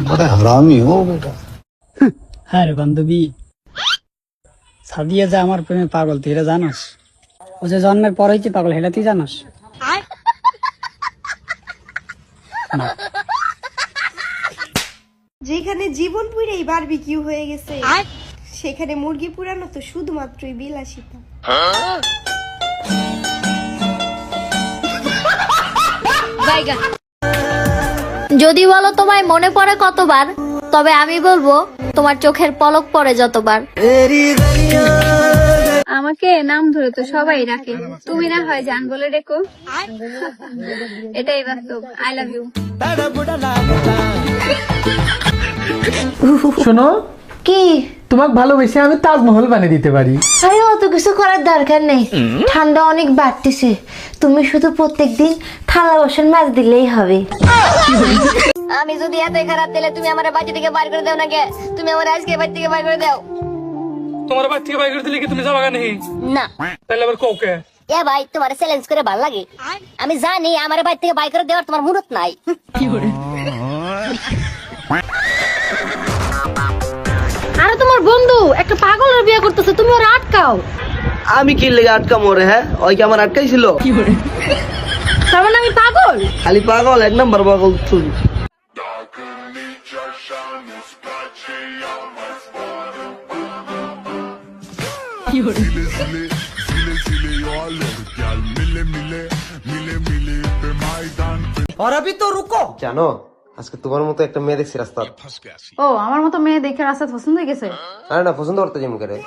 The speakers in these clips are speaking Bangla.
बड़ा हरामी हो बेटा। হ্যাঁ রে বান্ধবী, সাদিয়া যে আমার প্রেমে পাগল, তুই এটা জানোস? ও যে জন্মের পর হইতে পাগল, সেটা তুই জানোস? যেখানে জীবন পুরাই বারবিকিউ হয়ে গেছে, সেখানে মুরগি পুরানো তো শুধুমাত্রই বিলাসিতা। যদি বলো তোমায় মনে পড়ে কতবার, তবে আমি বলবো তোমার চোখের পলক পড়ে যতবার। আমাকে নাম ধরে তো সবাই ডাকে, তুমি না হয় জান বলে ডেকো। এটাই বাস্তব। I love you. শোনো, কি? তোমাকে ভালোবেসে আমি তাজমহল বানিয়ে দিতে পারি। আরে অত কিছু করার দরকার নেই, ঠান্ডা অনেক বাড়তেছে। তুমি শুধু প্রত্যেকদিন থালা বাসন মাছ দিলেই হবে। আমি যদি এত খারাপ দিলে তুমি আমার বাড়ি থেকে বাইর করে দাও না কে? তুমি আমার আজকে বাড়ি থেকে বাইর করে দাও। তোমার বাড়ি থেকে বাইর করে দিলে কি তুমি যাবা নাকি? না। তাহলে আবার কোকে এ ভাই, তোমার চ্যালেঞ্জ করে ভালো লাগে। আমি জানি আমার বাড়ি থেকে বাইর করে দেওয়ার তোমার মুরত নাই। আরে তোমার বন্ধু একটা পাগলের বিয়ে করতেছে, তুমি ওর আটকাও। আমি কি লেগে আটকামো রে? হ্যাঁ, ওই কি আমার আটকাইছিল? তার মানে আমি পাগল? খালি পাগল, এক নাম্বার পাগল তুই। और अभी तो रुको। জানো, আজকে তোমার মতো একটা মেয়ে দেখছি রাস্তা। ও, আমার মতো মেয়ে দেখে রাস্তা পছন্দ হয়ে গেছে? আরে না, পছন্দ করতে যাই মুখে রে।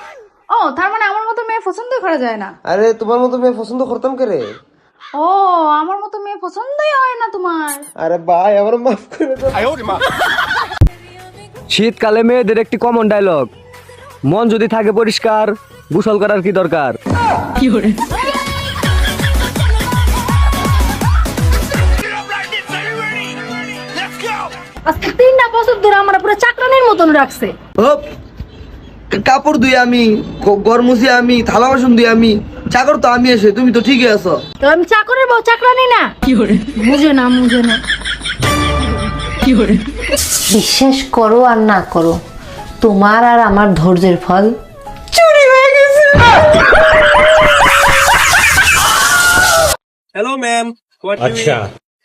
ও, তার মানে আমার মতো মেয়ে পছন্দ করা যায় না? আরে তোমার মতো মেয়ে পছন্দ করতাম কে রে? ও, আমার মতো মেয়ে পছন্দই হয় না তোমার? আরে ভাই, আমার মাফ করে দাও। শীতকালে মেয়েদের একটি কমন ডায়লগ, মন যদি থাকে পরিষ্কার, গোসল করার কি দরকার? আজকে 3টা বছর ধরে আমার পুরো চাকরানির মতন রাখছে। হোপ, কাপড় ধুই আমি, ঘর মুছি আমি, থালা বাসন ধুই আমি, চাকর তো আমি এসে, তুমি তো ঠিকই আছো। তো আমি চাকরের বউ, চাকরানি না? বুঝে না। বিশ্বাস করো আর না করো, তোমার আর আমার ধৈর্যের ফল চুরি হয়ে গেছে। Hello ma'am. अच्छा।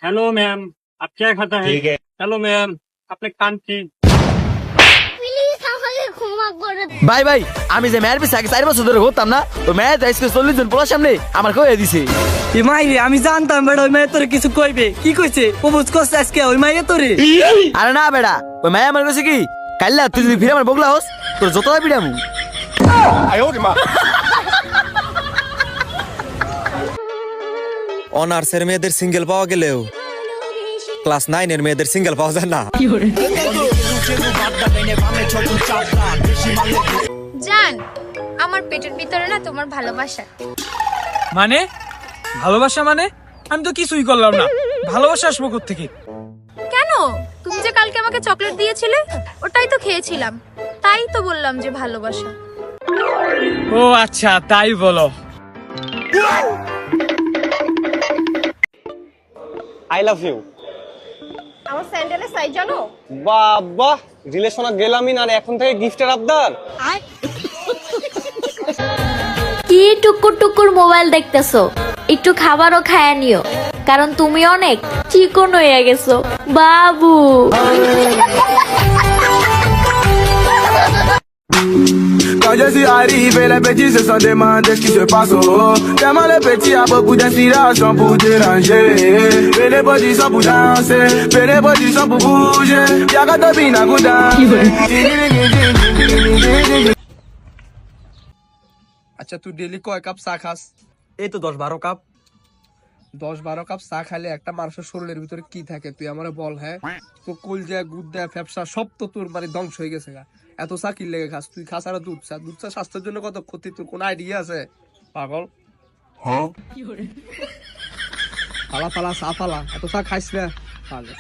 हेलो मैम, आप क्या खाता है? ठीक है। हेलो मैम, आपने कान की। ভাই ভাই, আমি যে মেয়ের পিছে আগে 4 বছর ধরে ঘুরতাম না, তো মেয়ে তো আজকে 40 জন পোলার সামনে আমার কয়ে দিছে। এই মাইরে আমি জানতাম বেটা ওই মেয়ে তোরে কিছু কইবে। কি কইছে? প্রপোজ করছে আজকে ওই মাইয়া তোরে? আরে না বেটা, ওই মেয়ে আমার কইছে কি, কাইলা তুই যদি ফিরে আমার বগলা হোস, তোর যতটা পিড়ামু। অনার্সের মেয়েদের সিঙ্গেল পাওয়া গেলেও ক্লাস 9 এর মেয়েদের সিঙ্গেল পাওয়া যায় না। জান, আমার পেটের ভিতরে না তোমার ভালোবাসা। মানে ভালোবাসা? মানে আমি তো কিছুই করলাম না, ভালোবাসা আসবো কোত্থেকে? কেন? তুমি যে কালকে আমাকে চকলেট দিয়েছিলে, ওটাই তো খেয়েছিলাম, তাই তো বললাম যে ভালোবাসা। ও আচ্ছা, তাই বলো। I love you. আমার স্যান্ডেলের সাইজ জানো? বাবা, রিলেশনে গেলামই না, এখন থেকে গিফটের আবদার। কি টুকুর টুকুর মোবাইল দেখতেছো? একটু খাবারও খায়া নিও, কারণ তুমি অনেক চিকন হয়ে গেছো বাবু। Quand je suis arrivé, les petits se sont demandé ce qui se passe. Tellement les petits a beaucoup d'inspiration pour déranger. Et les petits sont pour danser, et les petits sont pour bouger. Y'a qu'à te bina gouda. আচ্ছা, তুই ডেলি কয় কাপ চা খাস? এই তো 10-12 কাপ। 10-12 কাপ চা খাইলে একটা মানুষের শরীরের ভিতরে কি থাকে তুই আমারে বল। হ্যাঁ, তো কলজা, গুদ্দা, ফ্যাপসা সব তো তোর মানে ধ্বংস হয়ে গেছে গা। এত চা কি লেগে খাস? তুই খাস আর দুধ চা। দুধ চা স্বাস্থ্যের জন্য কত ক্ষতি, তোর কোন আইডিয়া আছে পাগল? হ্যাঁ, ফালা ফালা চা ফালা, এত চা খাইস না পাগল।